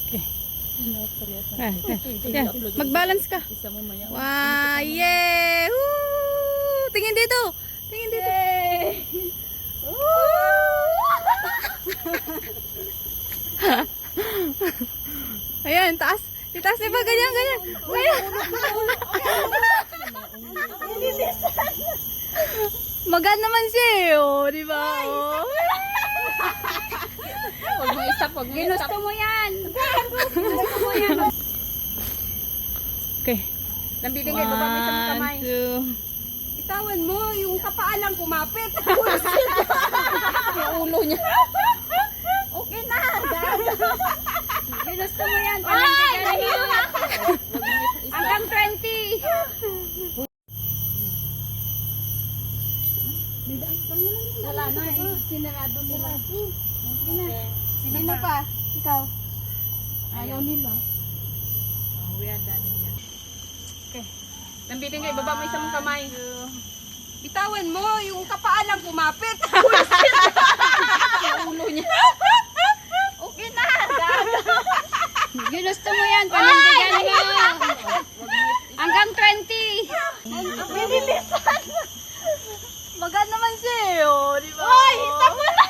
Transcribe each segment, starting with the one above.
Okay. Yan. Mag-balance ka. Wow, yeah! Woo! Tingin dito. Tingin dito. Ayan, taas. Itaas niya ba? Ganyan, ganyan. Ganyan. Magaan naman siya eh. Oh, di ba? Oh. Huwag mo isap, huwag mo isap. Ginusto mo yan. Ginusto mo yan. Okay. Lambitin kayo, baba mo isang kamay. 1, 2. Itawan mo, yung kapaalang kumapit. Yung ulo niya. Okay na. Ginusto mo yan. Panindigan mo. Hanggang 20. Wala na eh. Sinarado nila. Okay na. Sino pa? Ikaw. Ayaw nila. We are done here. Okay. Lambitin kayo, baba mo isang kamay. Bitawan mo, yung kapaalang kumapit. Yung ulo niya. Okay na. Ginusto mo yan. Panindigan mo. Hanggang 20. Pinilisan. Magaan naman siya eh. Oh, di ba? Hoy, isang mo na.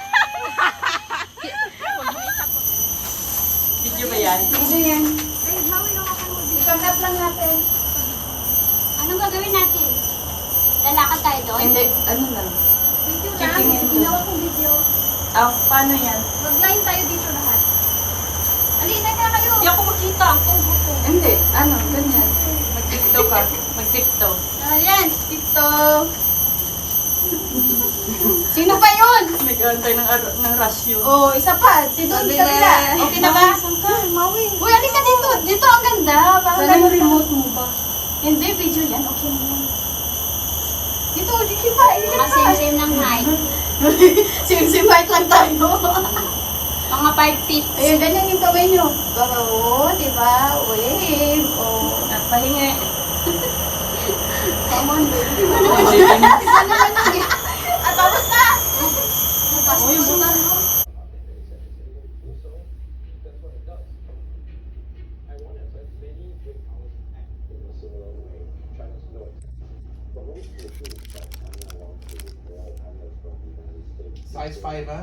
Huwag mo isap. Video ba yan? Ito yan. Ikanap lang natin. Anong gagawin natin? Lalakad tayo doon? Hindi, ano lang. Video lang. Checking in Ginawa kong video. Paano yan? Mag-line tayo dito lahat. Alina na kayo. Hindi ako makita ang tubo ko. Hindi, ano, ganyan. Mag-tipto ka. Mag-tipto. Ayan, dito. Sino pa yun? Nag-aantay ng rush yun. Oh, isa pa. Si Don kabila. Okay na ba? Saan ka? Maui. Uy, alika dito. Dito ang ganda. Sana yung remote mo ba? Hindi, video yan. Okay na yan. Dito, dito pa. Same-same ng height. Same height lang tayo. Mga 5 feet. Ayun, ganyan yung kamay nyo. Oo, diba? Wave. Oh. Pahinga. Come on, baby. Shaking. Isa naman lang eh. At tapos na! Oh, yung buta. Size 5, ha?